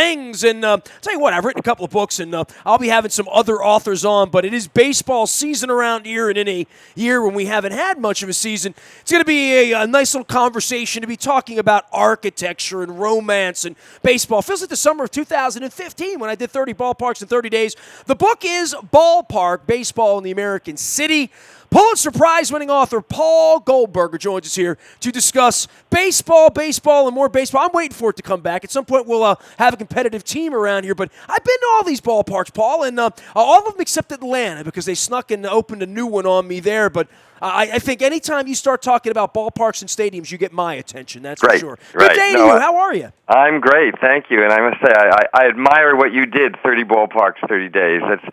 things. And tell you what, I've written a couple of books, and I'll be having some other authors on, but it is baseball season around here, and in a year when we haven't had much of a season, it's going to be a nice little conversation to be talking about architecture and romance and baseball. Feels like the summer of 2015 when I did 30 ballparks in 30 days. The book is Ballpark, Baseball in the American City. Pulitzer Prize-winning author Paul Goldberger joins us here to discuss baseball, and more baseball. I'm waiting for it to come back. At some point, we'll have a competitive team around here. But I've been to all these ballparks, Paul, and all of them except Atlanta because they snuck and opened a new one on me there. But I think anytime you start talking about ballparks and stadiums, you get my attention. That's for sure. Good day to you. How are you? I'm great, thank you. And I must say, I admire what you did, 30 ballparks, 30 days. That's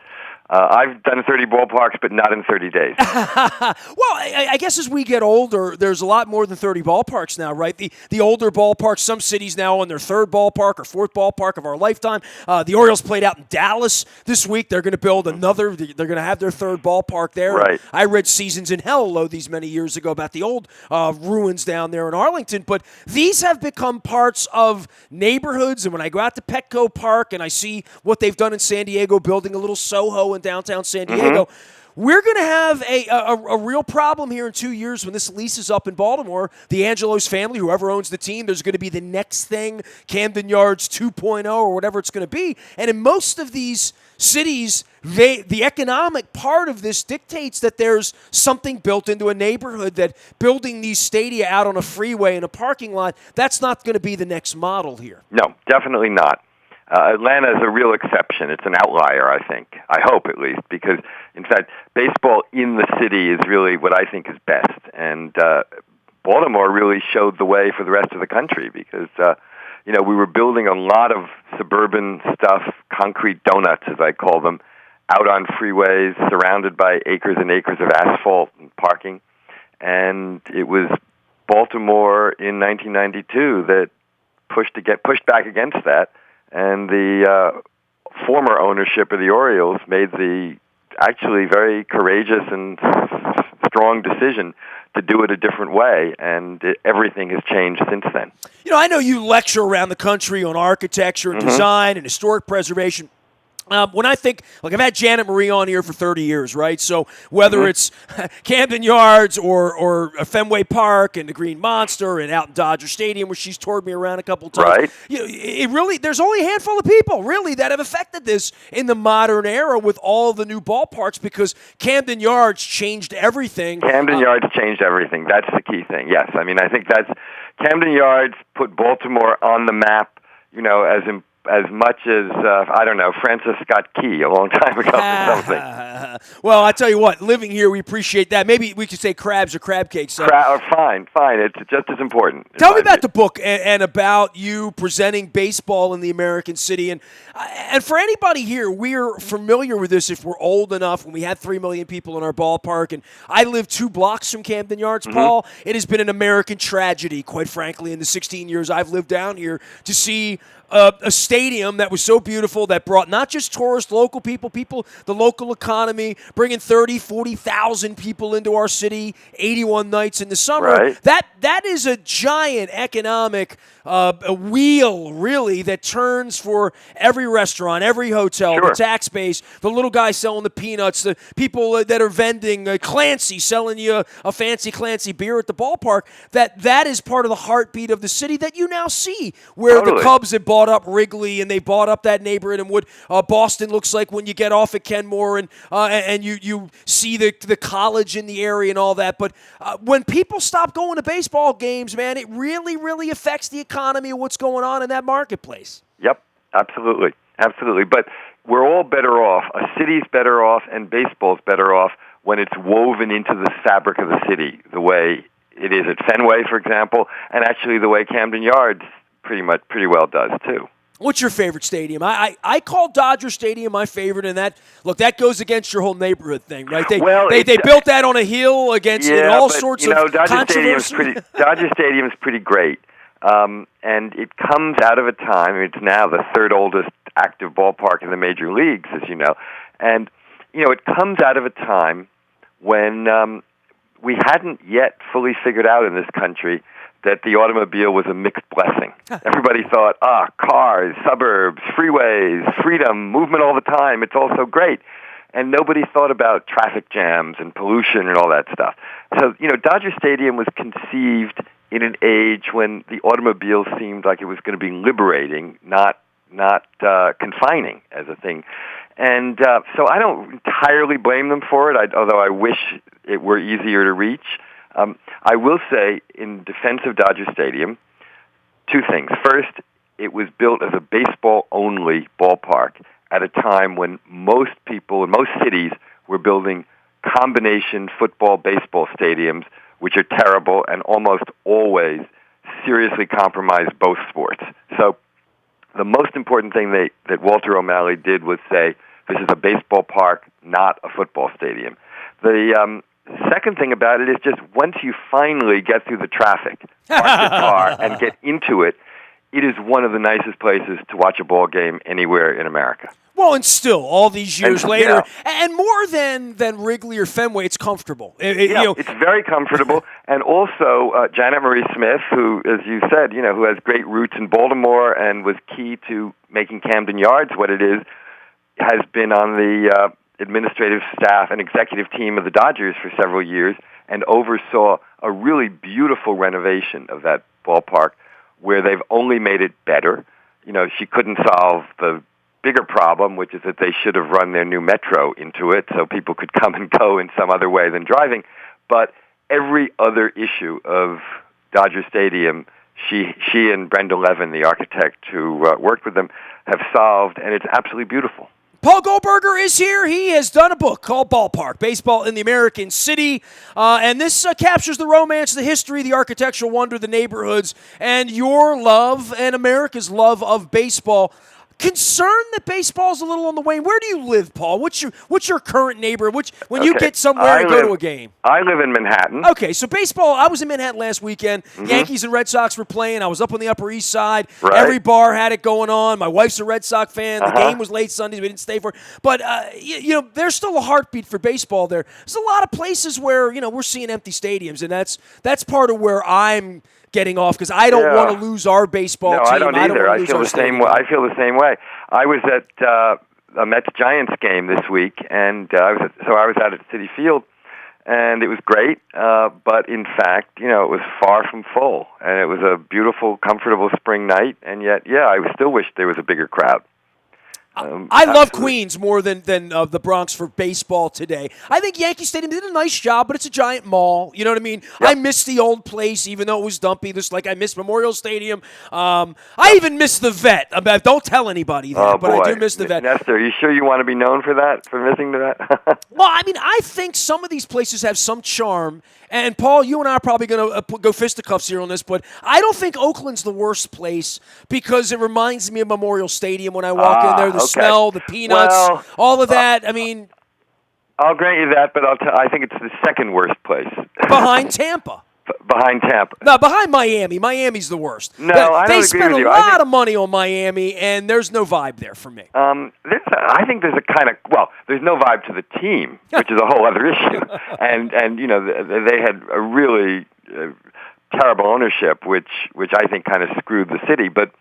I've done 30 ballparks, but not in 30 days. Well, I guess as we get older, there's a lot more than 30 ballparks now, right? The older ballparks, some cities now on their third ballpark or fourth ballpark of our lifetime. The Orioles played out in Dallas this week. They're going to build another. They're going to have their third ballpark there. Right. I read Seasons in Hell these many years ago about the old ruins down there in Arlington. But these have become parts of neighborhoods. And when I go out to Petco Park and I see what they've done in San Diego, building a little Soho in downtown San Diego, we're going to have a real problem here in 2 years when this lease is up in Baltimore. The Angelos family, whoever owns the team, there's going to be the next thing, Camden Yards 2.0 or whatever it's going to be. And in most of these cities, the economic part of this dictates that there's something built into a neighborhood, that building these stadia out on a freeway in a parking lot, that's not going to be the next model here. No, definitely not. Atlanta is a real exception. It's an outlier, I think. I hope, at least, because, in fact, baseball in the city is really what I think is best. And Baltimore really showed the way for the rest of the country because, we were building a lot of suburban stuff, concrete donuts, as I call them, out on freeways, surrounded by acres and acres of asphalt and parking. And it was Baltimore in 1992 that pushed back against that. And the former ownership of the Orioles made the actually very courageous and strong decision to do it a different way, and everything has changed since then. I know you lecture around the country on architecture and design and historic preservation. When I think, I've had Janet Marie on here for 30 years, right? So whether it's Camden Yards or Fenway Park and the Green Monster and out in Dodger Stadium where she's toured me around a couple times. Right. It really, there's only a handful of people, really, that have affected this in the modern era with all the new ballparks because Camden Yards changed everything. Camden Yards changed everything. That's the key thing, yes. I mean, I think Camden Yards put Baltimore on the map, as much as, Francis Scott Key a long time ago or something. Well, I tell you what, living here, we appreciate that. Maybe we could say crabs or crab cakes. Fine. It's just as important. Tell me about the book and about you presenting baseball in the American city. And for anybody here, we're familiar with this if we're old enough when we had 3 million people in our ballpark. And I live 2 blocks from Camden Yards, Paul. It has been an American tragedy, quite frankly, in the 16 years I've lived down here to see a stadium that was so beautiful that brought not just tourists, local people, the local economy, bringing 30, 40,000 people into our city, 81 nights in the summer. Right. That is a giant economic a wheel, really, that turns for every restaurant, every hotel, the tax base, the little guy selling the peanuts, the people that are vending, Clancy selling you a fancy Clancy beer at the ballpark. That is part of the heartbeat of the city that you now see, where the Cubs have bought up Wrigley and they bought up that neighborhood and what Boston looks like when you get off at Kenmore and you see the college in the area and all that. But when people stop going to baseball games, man, it really, really affects the economy of what's going on in that marketplace. Yep, absolutely. But we're all better off. A city's better off and baseball's better off when it's woven into the fabric of the city, the way it is at Fenway, for example, and actually the way Camden Yards pretty well does too. What's your favorite stadium? I call Dodger Stadium my favorite, and that goes against your whole neighborhood thing, right? They built that on a hill against all sorts of controversy. Dodger Stadium's pretty great, and it comes out of a time. It's now the third oldest active ballpark in the major leagues, as you know, and it comes out of a time when we hadn't yet fully figured out in this country that the automobile was a mixed blessing. Everybody thought, cars, suburbs, freeways, freedom, movement all the time, it's all so great. And nobody thought about traffic jams and pollution and all that stuff. So, Dodger Stadium was conceived in an age when the automobile seemed like it was going to be liberating, not confining as a thing. And so I don't entirely blame them for it, although I wish it were easier to reach. I will say, in defense of Dodger Stadium, two things. First, it was built as a baseball-only ballpark at a time when most people in most cities were building combination football-baseball stadiums, which are terrible and almost always seriously compromise both sports. So the most important thing that Walter O'Malley did was say, this is a baseball park, not a football stadium. The second thing about it is just once you finally get through the traffic, park your car, and get into it, it is one of the nicest places to watch a ball game anywhere in America. Well, and still, all these years later, and more than Wrigley or Fenway, it's comfortable. It's very comfortable. And also, Janet Marie Smith, who, as you said, who has great roots in Baltimore and was key to making Camden Yards what it is, has been on the administrative staff and executive team of the Dodgers for several years and oversaw a really beautiful renovation of that ballpark where they've only made it better. She couldn't solve the bigger problem, which is that they should have run their new metro into it so people could come and go in some other way than driving. But every other issue of Dodger Stadium, she and Brenda Levin, the architect who worked with them, have solved, and it's absolutely beautiful. Paul Goldberger is here. He has done a book called Ballpark, Baseball in the American City. And this captures the romance, the history, the architectural wonder, the neighborhoods, and your love and America's love of baseball. Concerned that baseball's a little on the wane. Where do you live, Paul? What's your current neighborhood? When you get somewhere and go to a game. I live in Manhattan. Okay, so baseball, I was in Manhattan last weekend. Mm-hmm. Yankees and Red Sox were playing. I was up on the Upper East Side. Right. Every bar had it going on. My wife's a Red Sox fan. The game was late Sundays. We didn't stay for it. But, there's still a heartbeat for baseball there. There's a lot of places where, we're seeing empty stadiums, and that's part of where I'm getting off because I don't want to lose our baseball team. No, I don't either. I feel the same way. I was at a Mets-Giants game this week, and I was out at Citi Field, and it was great. But in fact, it was far from full, and it was a beautiful, comfortable spring night. And yet, I still wish there was a bigger crowd. I love Queens more than the Bronx for baseball today. I think Yankee Stadium did a nice job, but it's a giant mall. You know what I mean? Yep. I miss the old place, even though it was dumpy. Just like I miss Memorial Stadium. I even miss the Vet. Don't tell anybody that, but I do miss the Vet. Nestor, are you sure you want to be known for that, for missing the Vet? Well, I think some of these places have some charm. And, Paul, you and I are probably going to go fisticuffs here on this, but I don't think Oakland's the worst place because it reminds me of Memorial Stadium when I walk in there, the smell, the peanuts, all of that. I'll grant you that, but I think it's the second worst place. Behind Tampa. Behind Tampa. No, behind Miami. Miami's the worst. No, I don't agree with you. They spent a lot of money on Miami, and there's no vibe there for me. I think there's there's no vibe to the team, which is a whole other issue. and they had a really terrible ownership, which I think kind of screwed the city. But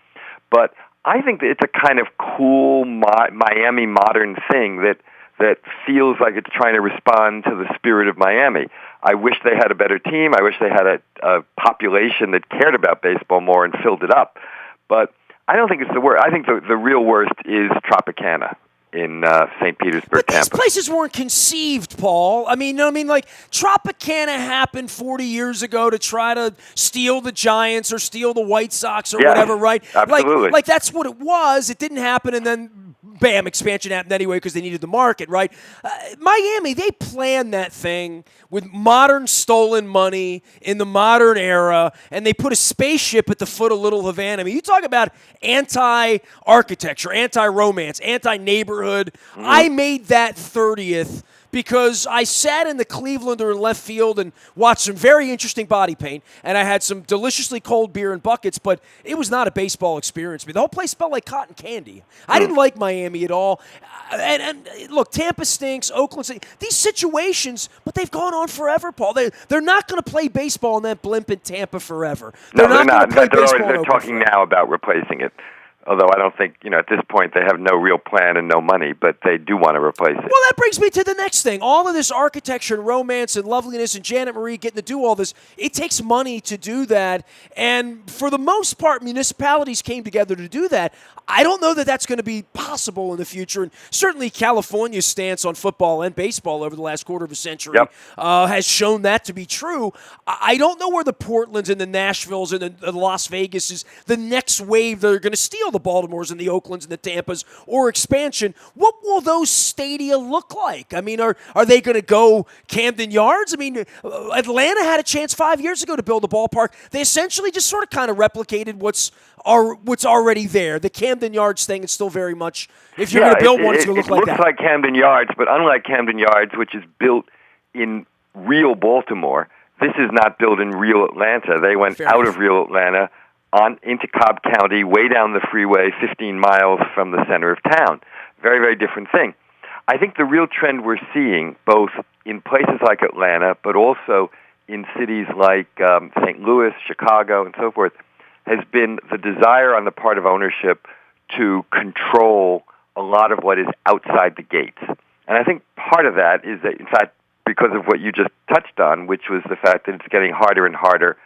I think that it's a kind of cool Miami modern thing that feels like it's trying to respond to the spirit of Miami. I wish they had a better team. I wish they had a population that cared about baseball more and filled it up. But I don't think it's the worst. I think the real worst is Tropicana in St. Petersburg, but Tampa. These places weren't conceived, Paul. Like Tropicana happened 40 years ago to try to steal the Giants or steal the White Sox or whatever, right? Absolutely. Like that's what it was. It didn't happen, and then bam, expansion happened anyway because they needed the market, right? Miami, they planned that thing with modern stolen money in the modern era, and they put a spaceship at the foot of Little Havana. You talk about anti-architecture, anti-romance, anti-neighborhood. Mm-hmm. I made that 30th because I sat in the Cleveland or in left field and watched some very interesting body paint, and I had some deliciously cold beer in buckets, but it was not a baseball experience to me. The whole place smelled like cotton candy. I didn't like Miami at all. And look, Tampa stinks, Oakland stinks. These situations, but they've gone on forever, Paul. They're not going to play baseball in that blimp in Tampa forever. They're not. They're talking now about replacing it. Although I don't think, at this point they have no real plan and no money, but they do want to replace it. Well, that brings me to the next thing. All of this architecture and romance and loveliness and Janet Marie getting to do all this, it takes money to do that. And for the most part, municipalities came together to do that. I don't know that that's going to be possible in the future. And certainly California's stance on football and baseball over the last quarter of a century has shown that to be true. I don't know where the Portlands and the Nashvilles and the Las Vegas is the next wave that are going to steal the Baltimores and the Oaklands and the Tampas or expansion. What will those stadia look like? I mean, are they going to go Camden Yards? I mean, Atlanta had a chance 5 years ago to build a ballpark. They essentially just sort of kind of replicated what's already there. The Camden Yards thing is still very much, if you're going to build one, it's going to look like that. It looks like Camden Yards, but unlike Camden Yards, which is built in real Baltimore, this is not built in real Atlanta. They went out of real Atlanta on into Cobb County, way down the freeway, 15 miles from the center of town. Very, very different thing. I think the real trend we're seeing, both in places like Atlanta, but also in cities like St. Louis, Chicago, and so forth, has been the desire on the part of ownership to control a lot of what is outside the gates. And I think part of that is that, in fact, because of what you just touched on, which was the fact that it's getting harder and harder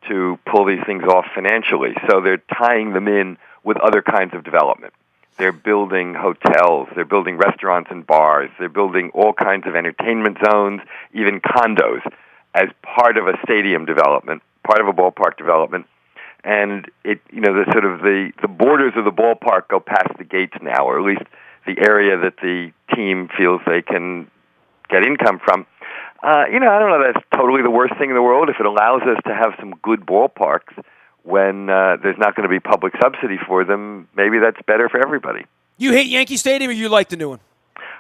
to pull these things off financially. So they're tying them in with other kinds of development. They're building hotels, they're building restaurants and bars, they're building all kinds of entertainment zones, even condos, as part of a stadium development, part of a ballpark development. And the borders of the ballpark go past the gates now, or at least the area that the team feels they can get income from. I don't know that's totally the worst thing in the world. If it allows us to have some good ballparks when there's not going to be public subsidy for them, maybe that's better for everybody. You hate Yankee Stadium or you like the new one?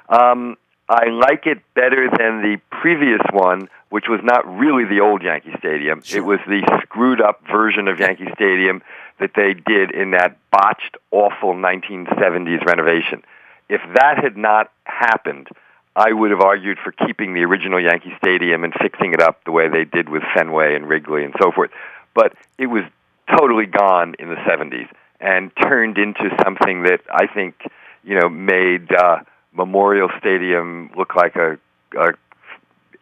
I like it better than the previous one, which was not really the old Yankee Stadium. Sure. It was the screwed-up version of Yankee Stadium that they did in that botched, awful 1970s renovation. If that had not happened, I would have argued for keeping the original Yankee Stadium and fixing it up the way they did with Fenway and Wrigley and so forth. But it was totally gone in the 70s and turned into something that I think, made Memorial Stadium look like a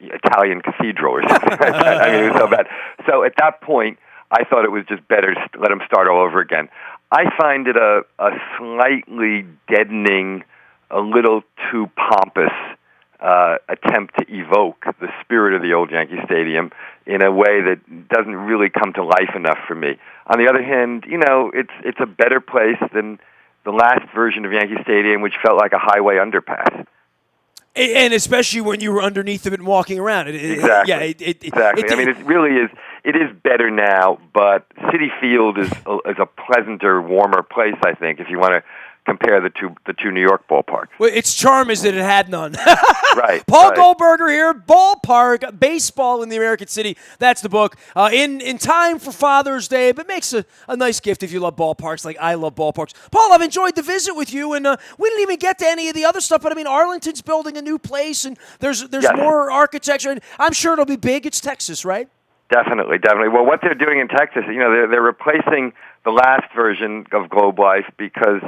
Italian cathedral or something like that. I mean, it was so bad. So at that point, I thought it was just better to let them start all over again. I find it a slightly deadening, a little too pompous attempt to evoke the spirit of the old Yankee Stadium in a way that doesn't really come to life enough for me. On the other hand, it's a better place than the last version of Yankee Stadium, which felt like a highway underpass. And especially when you were underneath of it and walking around. Exactly. Exactly. I mean, it really is. It is better now, but Citi Field is a pleasanter, warmer place, I think, if you want to compare the two New York ballparks. Well, its charm is that it had none. Right. Paul Goldberger here, Ballpark, Baseball in the American City. That's the book. In time for Father's Day, but makes a nice gift if you love ballparks like I love ballparks. Paul, I've enjoyed the visit with you, and we didn't even get to any of the other stuff, but I mean, Arlington's building a new place, and there's more architecture, and I'm sure it'll be big. It's Texas, right? Definitely. Well, what they're doing in Texas, they're replacing the last version of Globe Life because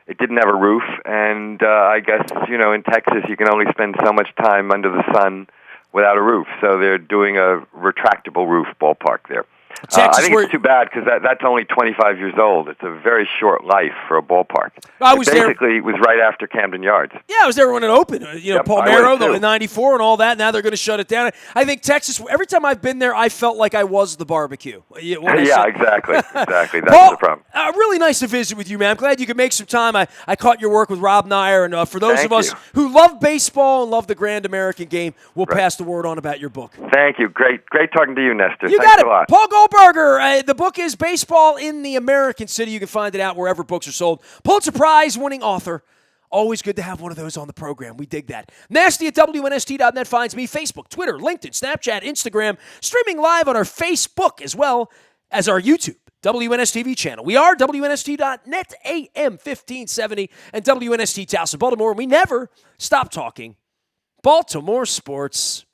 it didn't have a roof, and I guess, in Texas you can only spend so much time under the sun without a roof. So they're doing a retractable roof ballpark there. I think it's too bad because that's only 25 years old. It's a very short life for a ballpark. It was right after Camden Yards. Yeah, I was there when it opened. Palmero, in '94 and all that. Now they're going to shut it down. I think Texas, every time I've been there, I felt like I was the barbecue. Exactly. Exactly. That's Paul, the problem. Really nice to visit with you, man. I'm glad you could make some time. I caught your work with Rob Nyer, and for those of us who love baseball and love the grand American game, we'll pass the word on about your book. Thank you. Great talking to you, Nestor. You Thanks got it. a lot. Paul Goldberger. The book is Baseball in the American City. You can find it out wherever books are sold. Pulitzer Prize winning author Always good to have one of those on the program. We dig that. Nasty at WNST.net finds me. Facebook, Twitter, LinkedIn, Snapchat, Instagram. Streaming live on our Facebook as well as our YouTube, WNSTV channel. We are WNST.net, AM 1570, and WNST Towson, Baltimore. We never stop talking Baltimore sports.